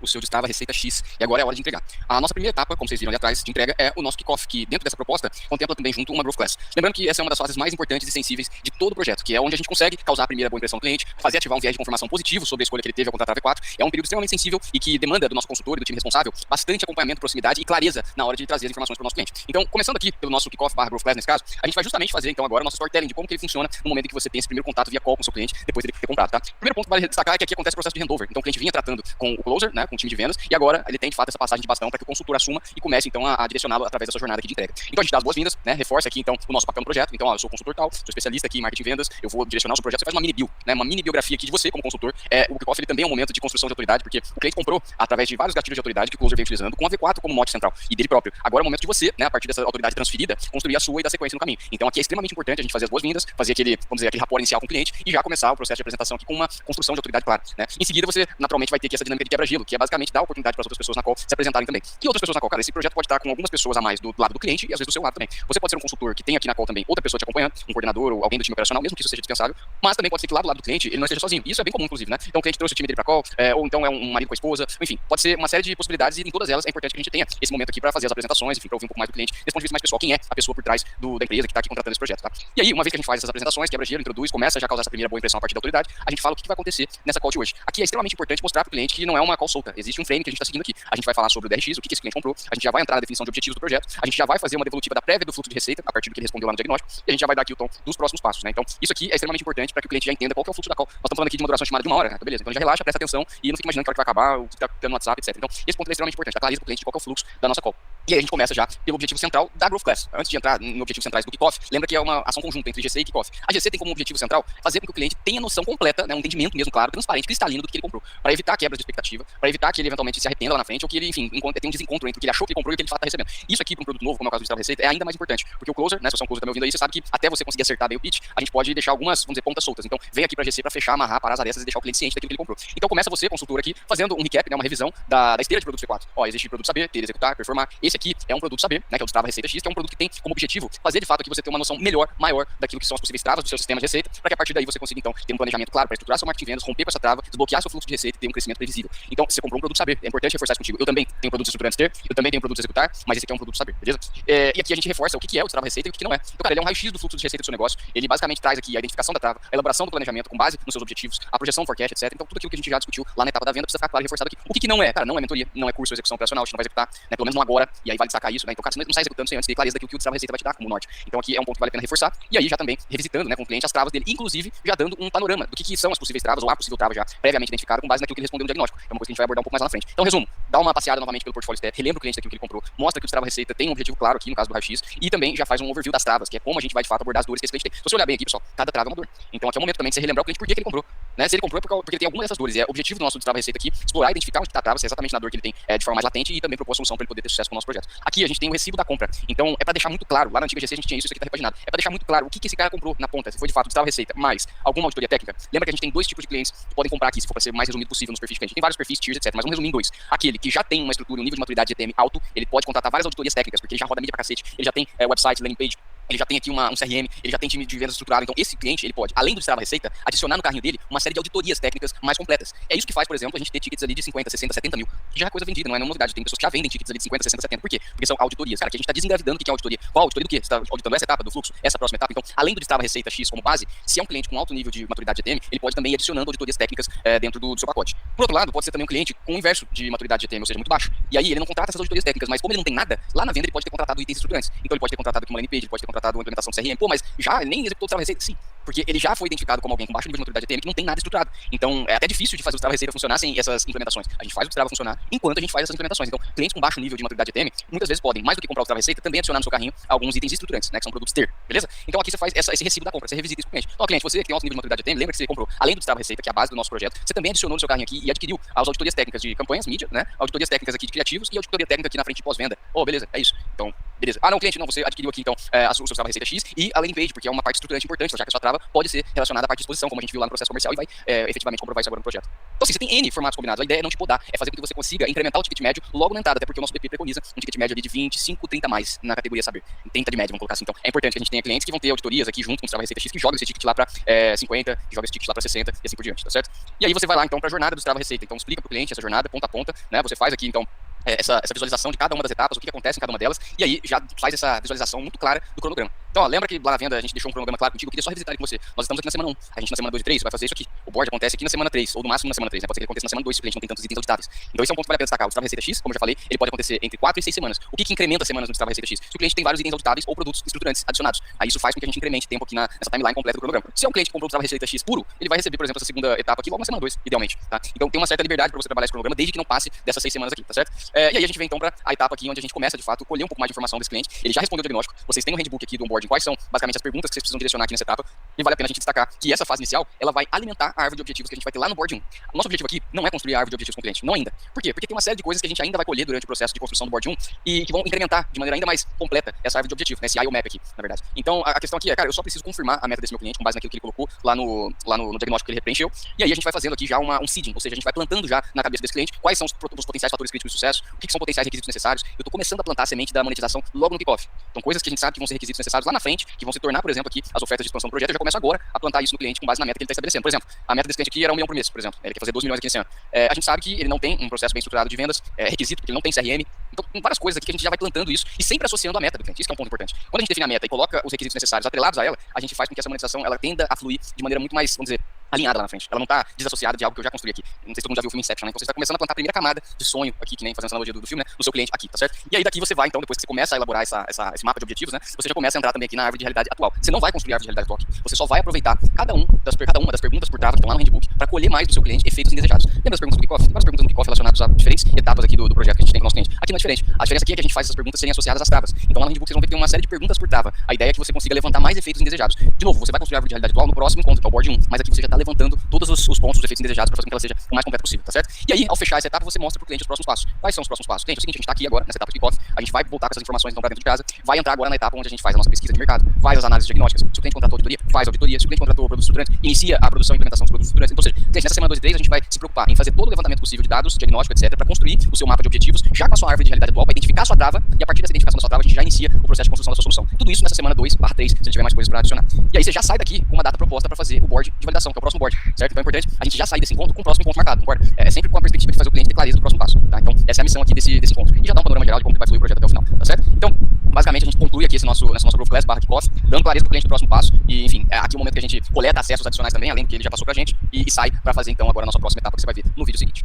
o seu Destrava Receita X, e agora é a hora de entregar. A nossa primeira etapa, como vocês viram ali atrás, de entrega é o nosso kickoff, que dentro dessa proposta contempla também junto uma Growth Class. Lembrando que essa é uma das fases mais importantes e sensíveis de todo o projeto, que é onde a gente consegue causar a primeira boa impressão do cliente, fazer ativar um viés de confirmação positivo sobre a escolha que ele teve ao contratar a V4. É um período extremamente sensível e que demanda do nosso consultor e do time responsável bastante acompanhamento, proximidade e clareza na hora de trazer as informações para o nosso cliente. Então, começando aqui pelo nosso kickoff / Growth Class nesse caso, a gente vai justamente fazer então agora o nosso storytelling de como que ele funciona no momento em que você tem esse primeiro contato via call com o seu cliente depois dele ter comprado, tá? O primeiro ponto que vale destacar é que aqui acontece o processo de handover. Então, o cliente vinha tratando com o closer, né, com o time de vendas, e agora ele tem de fato essa passagem de bastão para que o consultor assuma e comece então a direcioná-lo através da sua jornada aqui de entrega. Então, a gente dá as boas-vindas, né, reforça aqui então o nosso papel no projeto. Então, eu sou consultor tal, sou especialista aqui em marketing e vendas, eu vou direcionar o seu projeto, você faz uma mini bio, né, uma mini biografia aqui de você como consultor. O kickoff ele também é um momento de construção de autoridade, porque o cliente comprou através de vários gatilhos de autoridade que o closer vem utilizando com a V4 como mote central e dele próprio. Agora é o momento de você, né, a partir dessa autoridade transferida, construir a sua e dar sequência no caminho. Então, aqui é extremamente importante a gente fazer as boas-vindas, fazer aquele, vamos dizer, aquele rapport inicial com o cliente e já começar o processo de apresentação aqui com uma construção de autoridade clara, né? Em seguida, você naturalmente vai ter aqui essa dinâmica de quebra-gelo, que é basicamente dar oportunidade para as outras pessoas na call se apresentarem também. Que outras pessoas na call? Cara, esse projeto pode estar com algumas pessoas a mais do lado do cliente e às vezes do seu lado também. Você pode ser um consultor que tem aqui na call também outra pessoa te acompanhando, um coordenador ou alguém do time operacional, mesmo que isso seja dispensável, mas também pode ser que lá do lado do cliente ele não esteja sozinho. Isso é bem comum, inclusive, né? Então o cliente trouxe o time dele para call, ou então é um marido com a esposa, enfim, pode ser uma série de possibilidades e em todas elas é importante que a gente tenha esse momento aqui para fazer as apresentações, enfim, para ouvir um pouco mais do cliente, desse ponto de vista mais pessoal, quem é a pessoa por trás da empresa que está aqui contratando esse projeto, tá? E aí, uma vez que a gente faz essas apresentações, quebra gelo, introduz, começa a já causar essa primeira boa impressão a partir da autoridade, a gente fala o que vai acontecer nessa call de hoje. Aqui é extremamente importante mostrar para o cliente que não é uma call solta, existe um frame que a gente está seguindo aqui. A gente vai falar sobre o DRX, o que esse cliente comprou, a gente já vai entrar na definição de objetivos do projeto, a gente já vai fazer uma devolutiva da prévia do fluxo de receita, a partir do que ele respondeu lá no diagnóstico, e a gente já vai dar aqui o tom dos próximos passos, né? Então, isso aqui é extremamente importante para que o cliente já entenda qual que é o fluxo da call. Nós estamos falando aqui de uma duração chamada de 1 hora, tá beleza? Então já relaxa, presta atenção e não fica imaginando que hora que vai acabar, o que está tendo no WhatsApp, etc. Então, esse ponto é extremamente importante, dar clareza para o cliente de qual que é o fluxo da nossa call. E aí a gente começa já pelo objetivo central da Growth Class. Antes de entrar no objetivo centrais do kickoff, lembra que é uma ação conjunta entre GC e kickoff. A GC tem como objetivo central fazer com que o cliente tenha noção completa, né, um entendimento mesmo claro, transparente, cristalino do que ele comprou, para evitar quebras de expectativa, para evitar que ele eventualmente se arrependa lá na frente ou que ele, enfim, tenha um desencontro entre o que ele achou que ele comprou e o que ele de fato está recebendo. Isso aqui para um produto novo, como é o caso do Destrava Receita, é ainda mais importante, porque o closer, né, se você é um closer tá me ouvindo aí, você sabe que até você conseguir acertar bem o pitch, a gente pode deixar algumas, vamos dizer, pontas soltas. Então, vem aqui para a GC para fechar, amarrar, parar as arestas e deixar o cliente ciente daquilo que ele comprou. Então, começa você, consultor aqui, fazendo um recap, né, uma revisão da esteira de produtos V4. Ó, existe produto saber, ter, executar, performar. Esse aqui é um produto saber, né, que é o Destrava Receita X, que é um produto que tem como objetivo fazer de fato aqui você ter uma noção melhor, maior daquilo que são as possíveis travas do seu sistema de receita, para que a partir daí você consiga então ter um planejamento claro para estruturar seu marketing de vendas, romper com essa trava, desbloquear seu fluxo de receita e ter um crescimento previsível. Então, você comprou um produto saber, é importante reforçar isso contigo. Eu também tenho produtos estruturantes ter, eu também tenho produtos executar, mas esse aqui é um produto saber, beleza? E aqui a gente reforça o que é o Destrava Receita e o que não é. Então, cara, ele é um raio-x do fluxo de receita do seu negócio. Ele basicamente traz aqui a identificação da trava, a elaboração do planejamento com base nos seus objetivos, a projeção do forecast, etc. Então, tudo aquilo que a gente já discutiu lá na etapa da venda precisa ficar claro e reforçado aqui. O que não é? Cara, não é mentoria, não é curso ou execução operacional, a gente não vai executar, né, pelo menos não agora, e aí vale destacar isso, né? Então, cara, você não sai executando sem antes ter clareza daquilo que o Destrava Receita vai te dar como norte. Então, aqui é um ponto que vale a pena reforçar. E aí, já também revisitando, né, com o cliente as travas dele, inclusive já dando um panorama do que são as possíveis travas ou a possível trava já previamente identificada com base naquilo que ele respondeu no diagnóstico. É uma coisa que a gente vai abordar um pouco mais lá na frente. Então, resumo, dá uma passeada novamente pelo portfólio step, relembra o cliente daquilo que ele comprou, mostra que o Destrava Receita tem um objetivo claro aqui, no caso do raio-x, e também já faz um overview das travas, que é como a gente vai de fato abordar as dores que esse cliente tem. Se você olhar bem aqui, pessoal, cada trava é uma dor. Então, aqui é o momento também de você relembrar o cliente por que ele comprou. Né? Se ele comprou é porque ele tem alguma dessas dores. E é o objetivo do nosso Destrava Receita aqui, explorar, identificar onde está a trava, se é exatamente na dor que ele tem de forma mais latente e também propor a solução para ele poder ter sucesso com o nosso projeto. Aqui a gente tem o recibo da compra. Então, é para deixar muito claro, lá na antiga GC a gente tinha isso aqui tá repaginado. É para deixar muito claro o que esse cara comprou na ponta, se foi de fato o Destrava Receita, mais alguma auditoria técnica. Lembra que a gente tem dois tipos de clientes que podem comprar aqui, se for para ser mais resumido possível nos perfis de cliente. Tem vários perfis, tiers, etc. Mas vamos resumir em dois. Aquele que já tem uma estrutura, um nível de maturidade de ETM alto, ele pode contratar várias auditorias técnicas, porque ele já roda mídia pra cacete, ele já tem website, landing page, ele já tem aqui um CRM, ele já tem time de vendas estruturado. Então, esse cliente, ele pode, além do Destrava Receita, adicionar no carrinho dele uma série de auditorias técnicas mais completas. É isso que faz, por exemplo, a gente ter tickets ali de 50, 60, 70 mil. Que já é coisa vendida, não é nenhuma novidade. Tem pessoas que já vendem tickets ali de 50, 60, 70. Por quê? Porque são auditorias. Cara, que a gente está desengravidando o que é auditoria. Qual auditoria do quê? Você está auditando essa etapa do fluxo, essa próxima etapa. Então, além do Destrava Receita X como base, se é um cliente com alto nível de maturidade de ETM, ele pode também ir adicionando auditorias técnicas dentro do seu pacote. Por outro lado, pode ser também um cliente com o inverso de maturidade de ETM, ou seja, muito baixo. E aí ele não contrata essas auditorias técnicas, mas como ele não tem nada, lá na venda ele pode ter contratado itens estruturantes. Então ele pode ter contratado aqui uma landing page, ele pode ter contratado uma implementação de CRM. Pô, mas já nem executou o Destrava Receita? Sim, porque ele já foi identificado como alguém com baixo nível de maturidade de ETM que não tem nada estruturado. Então é até difícil de fazer o Destrava Receita funcionar sem essas implementações. A gente faz o Destrava funcionar enquanto a gente faz essas implementações. Então, clientes com baixo nível de maturidade de ETM, muitas vezes podem, mais do que comprar o Destrava Receita, também adicionar no seu carrinho alguns itens estruturantes, né, que são produtos ter, beleza? Então aqui você faz esse recibo da compra, você revisita isso com o cliente. Então, cliente, você que tem alto nível de maturidade de ETM, lembra que você comprou, além do Destrava Receita, que é a base do nosso projeto, você também adicionou no seu carrinho aqui e adquiriu as auditorias técnicas de campanhas, mídia, né, auditorias técnicas aqui de criativos e auditoria técnica aqui na frente de pós-venda. Oh, beleza, é isso. Então, Beleza. Ah, não, cliente, não, você adquiriu aqui, então, o seu trava receita X e a landing page, porque é uma parte estruturante importante, já que a sua trava pode ser relacionada à parte de exposição, como a gente viu lá no processo comercial e vai efetivamente comprovar isso agora no projeto. Então, assim, você tem N formatos combinados. A ideia é não te podar, é fazer com que você consiga incrementar o ticket médio logo na entrada, até porque o nosso BP preconiza um ticket médio ali de 25, 30 mais na categoria saber. 30 de média, vamos colocar assim. Então, é importante que a gente tenha clientes que vão ter auditorias aqui junto com o trava receita X, que joga esse ticket lá para 50, que joga esse ticket lá para 60 e assim por diante, tá certo? E aí você vai lá, então, para a jornada do trava receita. Então, explica para o cliente essa jornada, ponta a ponta, né? Você faz aqui, então, essa visualização de cada uma das etapas, o que acontece em cada uma delas, e aí já faz essa visualização muito clara do cronograma. Então, ó, lembra que lá na venda a gente deixou um cronograma claro contigo, eu queria só revisitar com você. Nós estamos aqui na semana 1, a gente na semana 2 e 3 vai fazer isso aqui. O board acontece aqui na semana 3, ou no máximo na semana 3, né? Pode ser que aconteça na semana 2, se o cliente não tem tantos itens auditáveis. Então, esse é um ponto que vale a pena destacar. O trava receita X, como eu já falei, ele pode acontecer entre 4 e 6 semanas. O que incrementa semanas no trava receita X? Se o cliente tem vários itens auditáveis ou produtos estruturantes adicionados. Aí isso faz com que a gente incremente tempo aqui nessa timeline completa do cronograma. Se é um cliente que comprou o trava receita X puro, ele vai receber, por exemplo, essa segunda etapa aqui logo na semana 2, idealmente, tá? Então, tem uma certa liberdade para você trabalhar esse cronograma, desde que não passe dessas 6 semanas aqui, tá certo? E aí a gente vem então para a etapa aqui onde a gente começa de fato a colher um pouco mais de informação desse cliente. Ele já respondeu o diagnóstico, vocês têm um handbook aqui do onboarding, quais são basicamente as perguntas que vocês precisam direcionar aqui nessa etapa, e vale a pena a gente destacar que essa fase inicial, ela vai alimentar a árvore de objetivos que a gente vai ter lá no board 1. O nosso objetivo aqui não é construir a árvore de objetivos com o cliente, não ainda. Por quê? Porque tem uma série de coisas que a gente ainda vai colher durante o processo de construção do board 1 e que vão incrementar de maneira ainda mais completa essa árvore de objetivos, né, esse IO map aqui, na verdade. Então, a questão aqui é, cara, eu só preciso confirmar a meta desse meu cliente com base naquilo que ele colocou lá no diagnóstico que ele preencheu, e aí a gente vai fazendo aqui já um seeding, ou seja, a gente vai plantando já na cabeça desse cliente quais são os potenciais fatores críticos de sucesso, o que são potenciais requisitos necessários. Eu estou começando a plantar a semente da monetização logo no kickoff. Então, coisas que a gente sabe que vão ser requisitos necessários lá na frente, que vão se tornar, por exemplo, aqui as ofertas de expansão do projeto, eu já começo agora a plantar isso no cliente com base na meta que ele está estabelecendo. Por exemplo, a meta desse cliente aqui era 1 milhão por mês, por exemplo. Ele quer fazer 2 milhões aqui nesse ano. A gente sabe que ele não tem um processo bem estruturado de vendas, requisito, porque ele não tem CRM. Então, tem várias coisas aqui que a gente já vai plantando isso e sempre associando a meta do cliente. Isso que é um ponto importante. Quando a gente define a meta e coloca os requisitos necessários atrelados a ela, a gente faz com que essa monetização ela tenda a fluir de maneira muito mais, vamos dizer, alinhada lá na frente. Ela não está desassociada de algo que eu já construí aqui. Não sei se todo mundo já viu o filme Inception, né? Então você está começando a plantar a primeira camada de sonho aqui, que nem fazendo essa analogia do filme, né? No seu cliente aqui, tá certo? E aí daqui você vai, então, depois que você começa a elaborar esse mapa de objetivos, né? Você já começa a entrar também aqui na árvore de realidade atual. Você não vai construir a árvore de realidade atual aqui. Você só vai aproveitar cada uma das perguntas por trava que estão lá no handbook para colher mais do seu cliente efeitos indesejados. Lembra das perguntas do kickoff? Tem várias perguntas no kickoff relacionadas a diferentes etapas aqui do projeto que a gente tem com o nosso cliente. Aqui não é diferente. A diferença aqui é que a gente faz essas perguntas serem associadas às travas. Então lá no handbook vocês vão ver que tem uma série de perguntas por trava. A ideia é que você consiga levantar mais efeitos indesejados. De novo, você vai construir a árvore de realidade atual no próximo encontro, que é o board 1, mas aqui você já está levantando todos os pontos, os efeitos indesejados para fazer com que ela seja o mais completa possível, tá certo? E aí, ao fechar essa etapa, você mostra para o cliente os próximos passos. Quais são os próximos passos? Cliente, é o seguinte, a gente está aqui agora nessa etapa de kickoff, a gente vai voltar com essas informações então para dentro de casa, vai entrar agora na etapa onde a gente faz a nossa pesquisa de mercado, faz as análises diagnósticas. Se o cliente contratou auditoria, faz a auditoria. Se o cliente contratou produtos estruturantes, inicia a produção e implementação dos produtos estruturantes. Então, ou seja, cliente, nessa semana 2 e 3 a gente vai se preocupar em fazer todo o levantamento possível de dados, diagnóstico, etc, para construir o seu mapa de objetivos, já com a sua árvore de realidade atual, para identificar a sua trava, e a partir dessa identificação da sua trava, a gente já inicia o processo de construção da sua solução. Tudo isso nessa semana 2/3, se tiver mais coisas para adicionar. E aí você já sai daqui com uma data proposta para fazer o board de validação, que é o próximo board, certo? Então é importante a gente já sair desse encontro com o próximo encontro marcado, concorda? É sempre com a perspectiva de fazer o cliente ter clareza do próximo passo, tá? Então essa é a missão aqui desse encontro. E já dá um panorama geral de como que vai fluir o projeto até o final, tá certo? Então, basicamente a gente conclui aqui essa nossa Growth Class /kickoff, dando clareza pro cliente do próximo passo. E enfim, aqui é o momento que a gente coleta acessos adicionais também, além do que ele já passou pra gente, e sai para fazer então agora a nossa próxima etapa que você vai ver no vídeo seguinte.